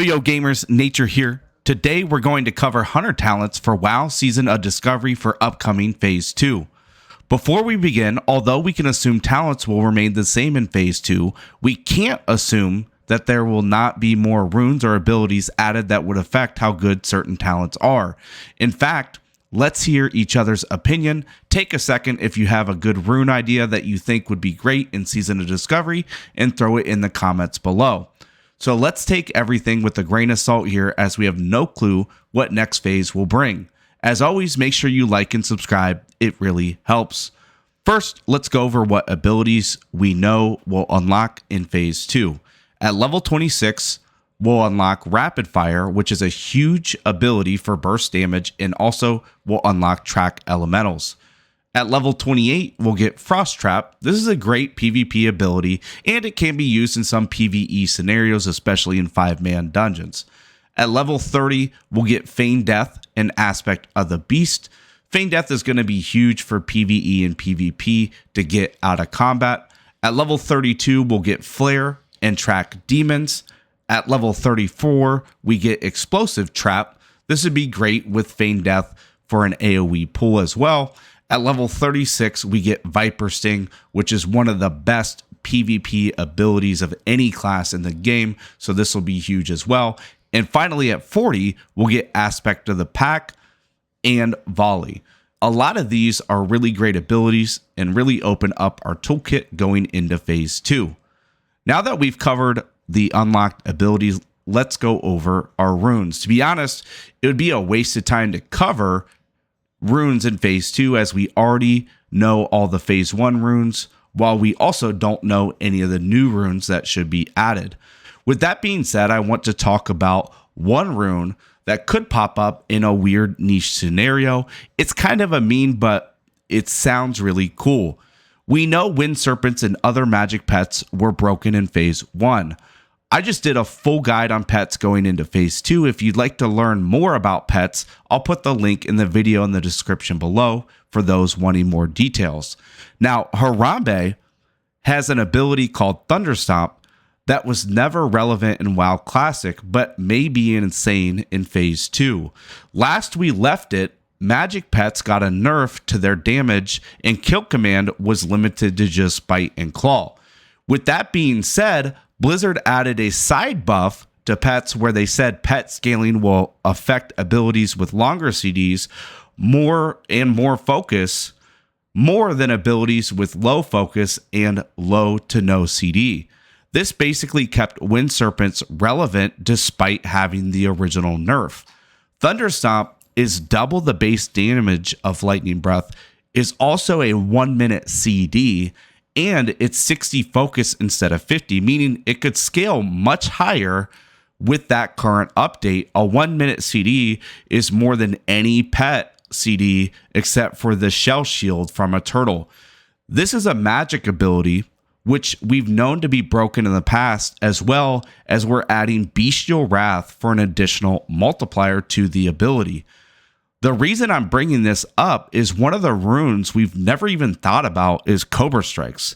Yo gamers, Nature here. Today we're going to cover Hunter talents for WoW Season of Discovery for upcoming Phase 2. Before we begin, although we can assume talents will remain the same in Phase 2, we can't assume that there will not be more runes or abilities added that would affect how good certain talents are. In fact, let's hear each other's opinion. Take a second if you have a good rune idea that you think would be great in Season of Discovery and throw it in the comments below. So let's take everything with a grain of salt here, as we have no clue what next phase will bring. As always, make sure you like and subscribe. It really helps. First, let's go over what abilities we know will unlock in Phase 2. At level 26, we'll unlock Rapid Fire, which is a huge ability for burst damage, and also will unlock Track Elementals. At level 28, we'll get Frost Trap. This is a great PvP ability, and it can be used in some PvE scenarios, especially in 5-man dungeons. At level 30, we'll get Feign Death, an aspect of the Beast. Feign Death is going to be huge for PvE and PvP to get out of combat. At level 32, we'll get Flare and Track Demons. At level 34, we get Explosive Trap. This would be great with Feign Death for an AoE pull as well. At level 36, we get Viper Sting, which is one of the best PvP abilities of any class in the game, so this will be huge as well. And finally, at 40, we'll get Aspect of the Pack and Volley. A lot of these are really great abilities and really open up our toolkit going into Phase 2. Now that we've covered the unlocked abilities, let's go over our runes. To be honest, it would be a waste of time to cover runes in Phase 2, as we already know all the Phase 1 runes, while we also don't know any of the new runes that should be added. With that being said, I want to talk about one rune that could pop up in a weird niche scenario. It's kind of a meme, but it sounds really cool. We know Wind Serpents and other magic pets were broken in Phase 1. I just did a full guide on pets going into Phase 2. If you'd like to learn more about pets, I'll put the link in the video in the description below for those wanting more details. Now, Harambe has an ability called Thunderstomp that was never relevant in WoW Classic, but may be insane in Phase 2. Last we left it, magic pets got a nerf to their damage, and kill command was limited to just bite and claw. With that being said, Blizzard added a side buff to pets where they said pet scaling will affect abilities with longer CDs more focus, more than abilities with low focus and low to no CD. This basically kept Wind Serpents relevant despite having the original nerf. Thunderstomp is double the base damage of Lightning Breath, is also a 1-minute CD, and it's 60 focus instead of 50, meaning it could scale much higher with that current update. A 1-minute CD is more than any pet CD except for the shell shield from a turtle. This is a magic ability which we've known to be broken in the past, as well as we're adding Bestial Wrath for an additional multiplier to the ability. The reason I'm bringing this up is one of the runes we've never even thought about is Cobra Strikes.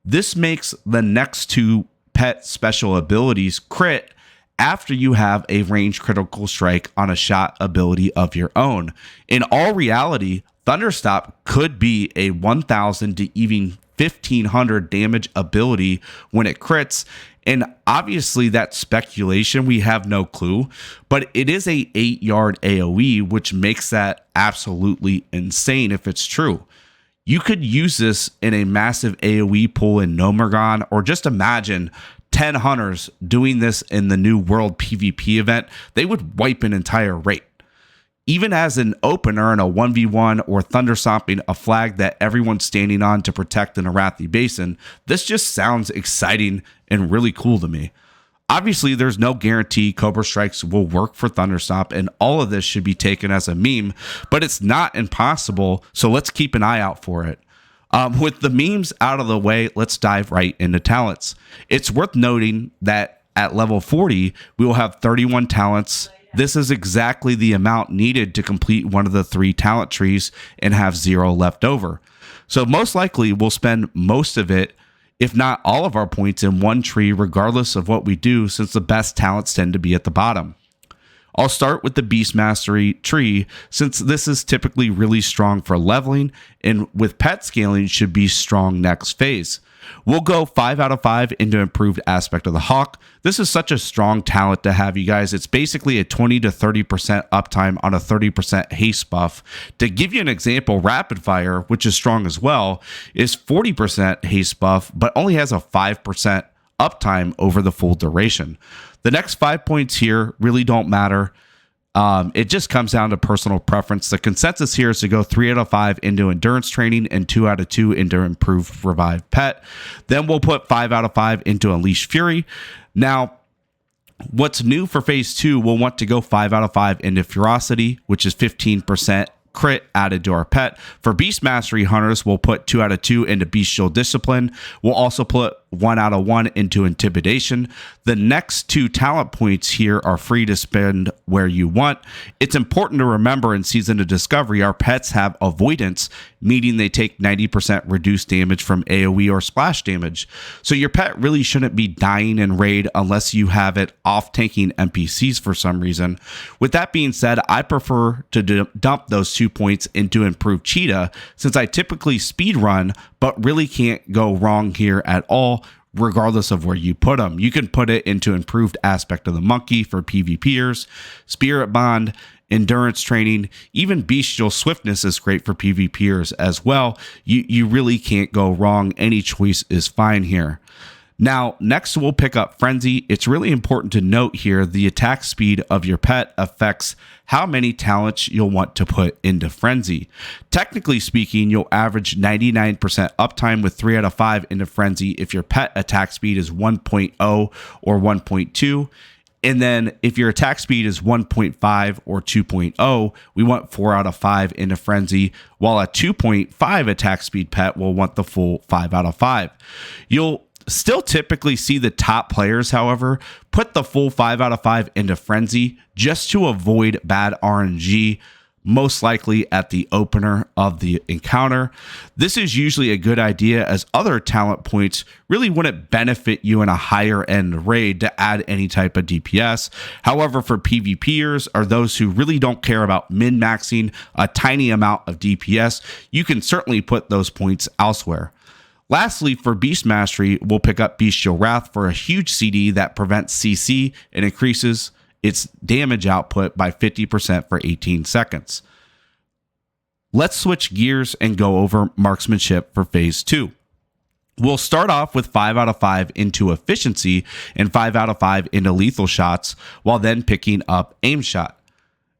This makes the next two pet special abilities crit after you have a ranged critical strike on a shot ability of your own. In all reality, Thunderstomp could be a 1,000 to even 1,500 damage ability when it crits. And obviously that's speculation, we have no clue, but it is a 8-yard AoE, which makes that absolutely insane if it's true. You could use this in a massive AoE pool in Nomergon, or just imagine 10 hunters doing this in the new world PvP event. They would wipe an entire raid. Even as an opener in a 1v1 or thunderstomping a flag that everyone's standing on to protect the Arathi Basin, this just sounds exciting and really cool to me. Obviously, there's no guarantee Cobra Strikes will work for Thunderstomp, and all of this should be taken as a meme, but it's not impossible, so let's keep an eye out for it. With the memes out of the way, let's dive right into talents. It's worth noting that at level 40, we will have 31 talents. This is exactly the amount needed to complete one of the 3 talent trees and have 0 left over. So most likely we'll spend most of it if not all of our points in one tree, regardless of what we do, since the best talents tend to be at the bottom. I'll start with the Beast Mastery tree, since this is typically really strong for leveling, and with pet scaling should be strong next phase. We'll go 5 out of 5 into improved aspect of the Hawk. This is such a strong talent to have, you guys. It's basically a 20 to 30% uptime on a 30% haste buff. To give you an example, Rapid Fire, which is strong as well, is 40% haste buff, but only has a 5% uptime over the full duration. The next 5 points here really don't matter. It just comes down to personal preference. The consensus here is to go 3 out of 5 into endurance training and 2 out of 2 into improved revived pet. Then we'll put 5 out of 5 into unleashed fury. Now, what's new for phase 2, we'll want to go 5 out of 5 into ferocity, which is 15% crit added to our pet. For Beast Mastery Hunters, we'll put 2 out of 2 into Bestial Discipline. We'll also put 1 out of 1 into Intimidation. The next 2 talent points here are free to spend where you want. It's important to remember in Season of Discovery, our pets have avoidance, meaning they take 90% reduced damage from AoE or splash damage. So your pet really shouldn't be dying in raid unless you have it off tanking NPCs for some reason. With that being said, I prefer to dump those 2 points into improved Cheetah, since I typically speed run, but really can't go wrong here at all, regardless of where you put them. You can put it into improved aspect of the monkey for PvPers, spirit bond, endurance training, even bestial swiftness is great for PvPers as well. You really can't go wrong. Any choice is fine here. Now, next we'll pick up Frenzy. It's really important to note here the attack speed of your pet affects how many talents you'll want to put into Frenzy. Technically speaking, you'll average 99% uptime with 3 out of 5 into Frenzy if your pet attack speed is 1.0 or 1.2. And then if your attack speed is 1.5 or 2.0, we want 4 out of 5 into Frenzy, while a 2.5 attack speed pet will want the full 5 out of 5. You'll still typically see the top players, however, put the full 5 out of 5 into Frenzy just to avoid bad RNG, most likely at the opener of the encounter. This is usually a good idea, as other talent points really wouldn't benefit you in a higher end raid to add any type of DPS. However, for PvPers or those who really don't care about min-maxing a tiny amount of DPS, you can certainly put those points elsewhere. Lastly, for Beast Mastery, we'll pick up Bestial Wrath for a huge CD that prevents CC and increases its damage output by 50% for 18 seconds. Let's switch gears and go over Marksmanship for Phase 2. We'll start off with 5 out of 5 into Efficiency and 5 out of 5 into Lethal Shots, while then picking up Aim Shot.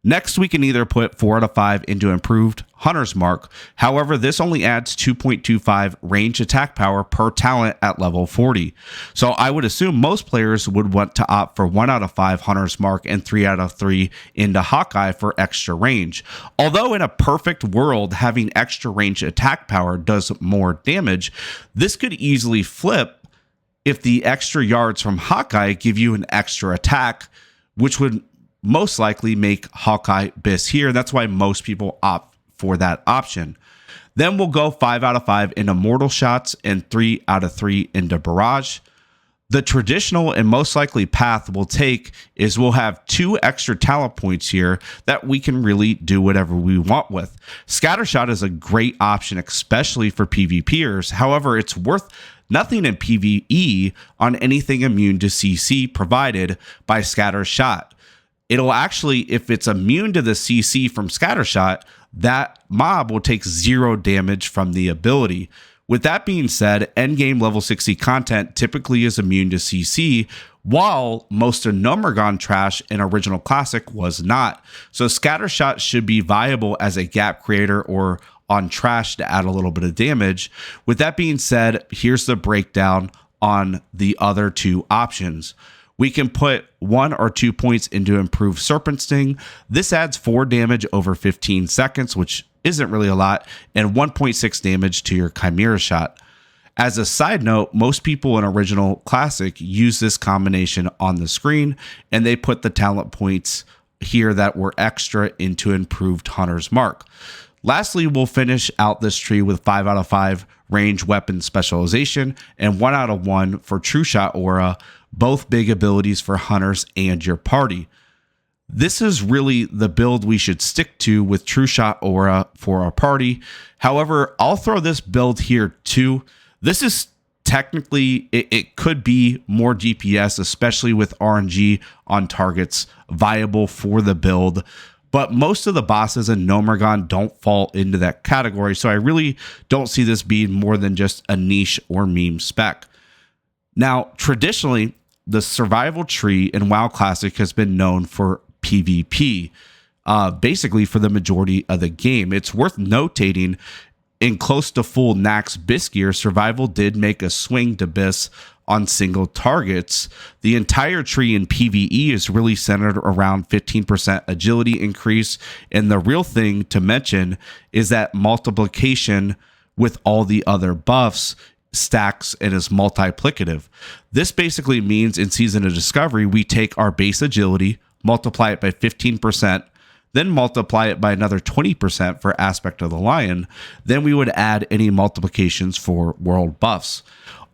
Next, we can either put 4 out of 5 into Improved Hunter's Mark. However, this only adds 2.25 range attack power per talent at level 40. So I would assume most players would want to opt for 1 out of 5 Hunter's Mark and 3 out of 3 into Hawkeye for extra range. Although in a perfect world, having extra range attack power does more damage, this could easily flip if the extra yards from Hawkeye give you an extra attack, which would most likely make Hawkeye BIS here. That's why most people opt for that option. Then we'll go 5 out of 5 into Mortal Shots and 3 out of 3 into Barrage. The traditional and most likely path we'll take is we'll have 2 extra talent points here that we can really do whatever we want with. Scattershot is a great option, especially for PvPers. However, it's worth nothing in PvE on anything immune to CC provided by Scattershot. It'll actually, if it's immune to the CC from Scattershot, that mob will take 0 damage from the ability. With that being said, endgame level 60 content typically is immune to CC, while most of Nomergon trash in Original Classic was not. So Scattershot should be viable as a gap creator or on trash to add a little bit of damage. With that being said, here's the breakdown on the other 2 options. We can put 1 or 2 points into Improved Serpent Sting. This adds 4 damage over 15 seconds, which isn't really a lot, and 1.6 damage to your Chimera Shot. As a side note, most people in Original Classic use this combination on the screen, and they put the talent points here that were extra into Improved Hunter's Mark. Lastly, we'll finish out this tree with 5 out of 5 range weapon specialization, and 1 out of 1 for True Shot Aura, both big abilities for hunters and your party. This is really the build we should stick to with True Shot Aura for our party. However, I'll throw this build here too. This is technically, it could be more DPS, especially with RNG on targets, viable for the build. But most of the bosses in Nomergon don't fall into that category, so I really don't see this being more than just a niche or meme spec. Now, traditionally, the survival tree in WoW Classic has been known for PvP, basically for the majority of the game. It's worth notating, in close to full Nax Bis gear, survival did make a swing to Bis on single targets. The entire tree in PvE is really centered around 15% agility increase, and the real thing to mention is that multiplication with all the other buffs stacks and is multiplicative. This basically means in Season of Discovery, we take our base agility, multiply it by 15%, then multiply it by another 20% for Aspect of the Lion, then we would add any multiplications for world buffs.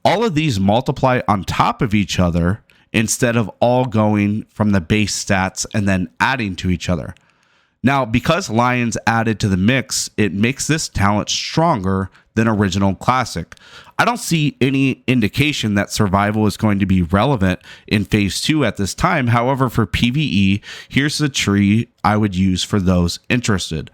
All of these multiply on top of each other instead of all going from the base stats and then adding to each other. Now, because Lion's added to the mix, it makes this talent stronger than original Classic. I don't see any indication that survival is going to be relevant in Phase 2 at this time. However, for PvE, here's the tree I would use for those interested.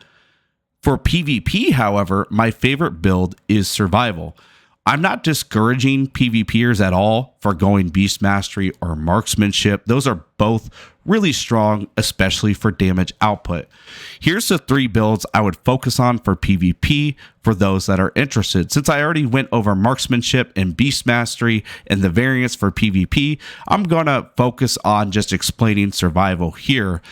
For PvP, however, my favorite build is Survival. I'm not discouraging PvPers at all for going Beast Mastery or Marksmanship. Those are both really strong, especially for damage output. Here's the 3 builds I would focus on for PvP for those that are interested. Since I already went over Marksmanship and Beast Mastery and the variants for PvP, I'm going to focus on just explaining survival here.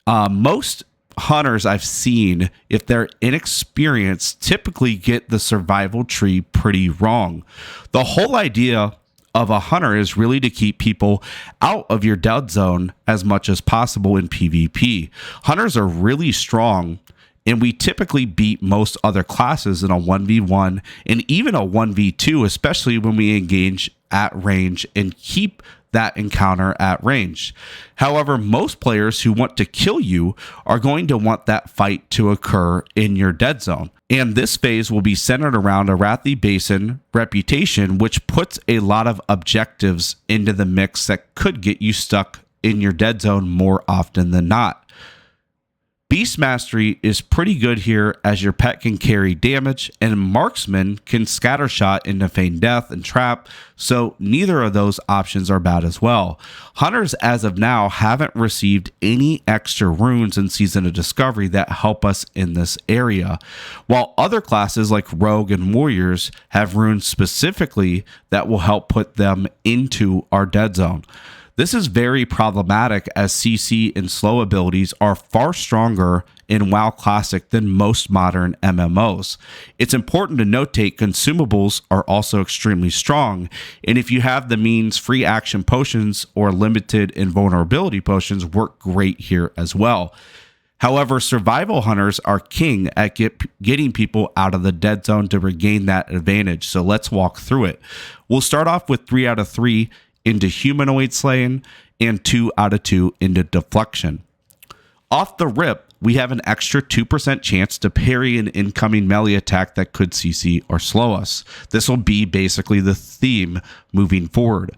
Most hunters I've seen, if they're inexperienced, typically get the survival tree pretty wrong. The whole idea of a hunter is really to keep people out of your dead zone as much as possible in PvP. Hunters are really strong, and we typically beat most other classes in a 1v1 and even a 1v2, especially when we engage at range and keep that encounter at range. However, most players who want to kill you are going to want that fight to occur in your dead zone. And this phase will be centered around Arathi Basin reputation, which puts a lot of objectives into the mix that could get you stuck in your dead zone more often than not. Beast Mastery is pretty good here, as your pet can carry damage and Marksman can scattershot into Feign Death and Trap, so neither of those options are bad as well. Hunters as of now haven't received any extra runes in Season of Discovery that help us in this area, while other classes like Rogue and Warriors have runes specifically that will help put them into our dead zone. This is very problematic, as CC and slow abilities are far stronger in WoW Classic than most modern MMOs. It's important to notate consumables are also extremely strong, and if you have the means, free action potions or limited invulnerability potions work great here as well. However, survival hunters are king at getting people out of the dead zone to regain that advantage, so let's walk through it. We'll start off with 3 out of 3 into humanoid slaying and 2 out of 2 into deflection. Off the rip, we have an extra 2% chance to parry an incoming melee attack that could CC or slow us. This will be basically the theme moving forward.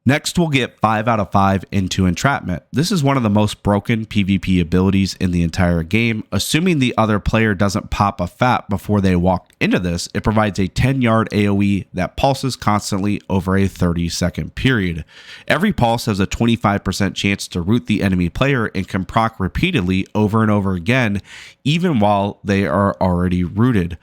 Next, we'll get 5 out of 5 into entrapment. This is one of the most broken PvP abilities in the entire game. Assuming the other player doesn't pop a fat before they walk into this, it provides a 10-yard AoE that pulses constantly over a 30-second period. Every pulse has a 25% chance to root the enemy player and can proc repeatedly over and over again, even while they are already rooted.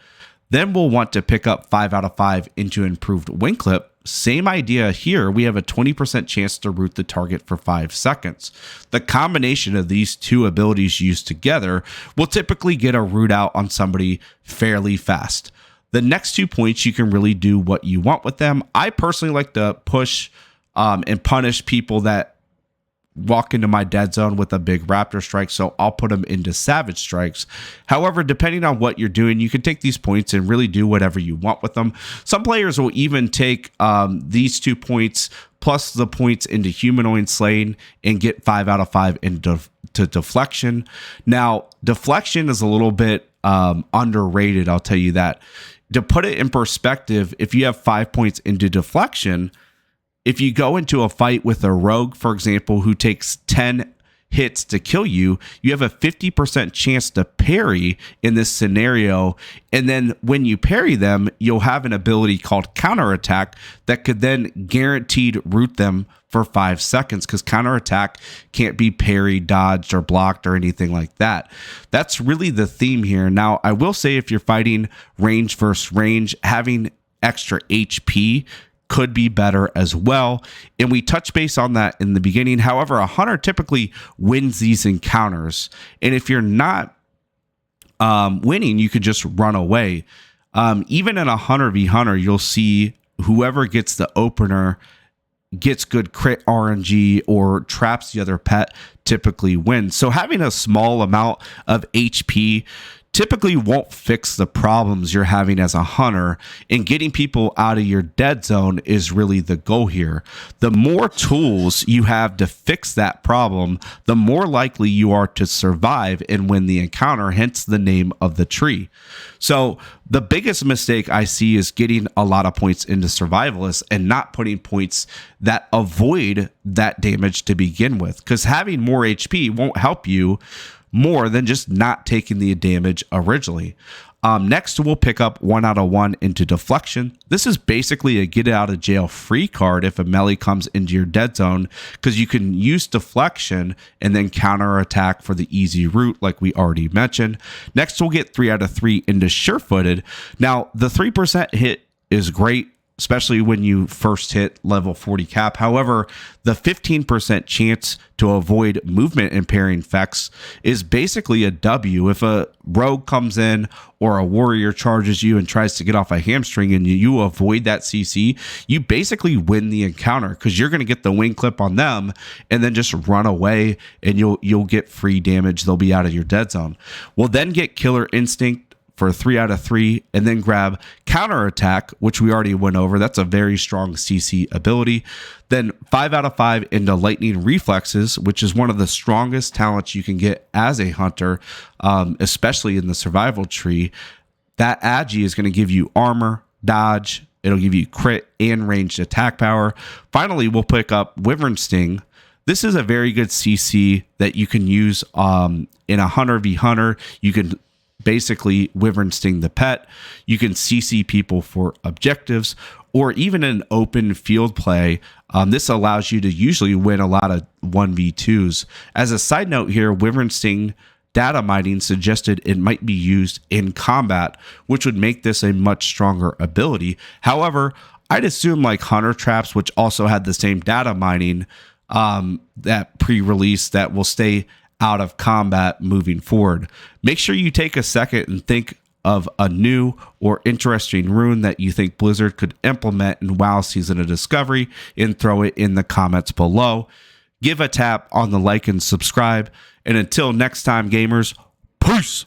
Then we'll want to pick up 5 out of 5 into improved wing clip. Same idea here, we have a 20% chance to root the target for 5 seconds. The combination of these two abilities used together will typically get a root out on somebody fairly fast. The next 2 points, you can really do what you want with them. I personally like to push and punish people that walk into my dead zone with a big raptor strike, so I'll put them into savage strikes. However, depending on what you're doing, you can take these points and really do whatever you want with them. Some players will even take these 2 points plus the points into humanoid slaying and get 5 out of 5 into deflection. Now, deflection is a little bit underrated, I'll tell you that. To put it in perspective, if you have 5 points into deflection, if you go into a fight with a rogue, for example, who takes 10 hits to kill you, you have a 50% chance to parry in this scenario. And then when you parry them, you'll have an ability called counterattack that could then guaranteed root them for 5 seconds, because counterattack can't be parried, dodged, or blocked or anything like that. That's really the theme here. Now, I will say if you're fighting range versus range, having extra HP could be better as well. And we touch base on that in the beginning. However, a hunter typically wins these encounters. And if you're not winning, you could just run away. Even in a hunter v hunter, you'll see whoever gets the opener gets good crit RNG or traps the other pet typically wins. So having a small amount of HP typically won't fix the problems you're having as a hunter, and getting people out of your dead zone is really the goal here. The more tools you have to fix that problem, the more likely you are to survive and win the encounter, hence the name of the tree. So the biggest mistake I see is getting a lot of points into survivalists and not putting points that avoid that damage to begin with, because having more HP won't help you more than just not taking the damage originally. Next, we'll pick up 1 out of 1 into deflection. This is basically a get out of jail free card if a melee comes into your dead zone, because you can use deflection and then counterattack for the easy route like we already mentioned. Next, we'll get 3 out of 3 into sure-footed. Now, the 3% hit is great, especially when you first hit level 40 cap. However, the 15% chance to avoid movement impairing effects is basically a W. If a rogue comes in or a warrior charges you and tries to get off a hamstring and you avoid that CC, you basically win the encounter, because you're going to get the wing clip on them and then just run away and you'll get free damage. They'll be out of your dead zone. We'll then get killer instinct for 3 out of 3, and then grab counterattack, which we already went over. That's a very strong CC ability. Then 5 out of 5 into lightning reflexes, which is one of the strongest talents you can get as a hunter, especially in the survival tree. That agi is going to give you armor, dodge, it'll give you crit and ranged attack power. Finally, we'll pick up wyvern sting. This is a very good CC that you can use in a hunter v hunter. You can basically wyvern sting the pet. You can CC people for objectives, or even in open field play. This allows you to usually win a lot of 1v2s. As a side note here, wyvern sting data mining suggested it might be used in combat, which would make this a much stronger ability. However, I'd assume like hunter traps, which also had the same data mining that pre-release, that will stay out of combat moving forward. Make sure you take a second and think of a new or interesting rune that you think Blizzard could implement in WoW Season of Discovery and throw it in the comments below. Give a tap on the like and subscribe. And until next time, gamers, peace!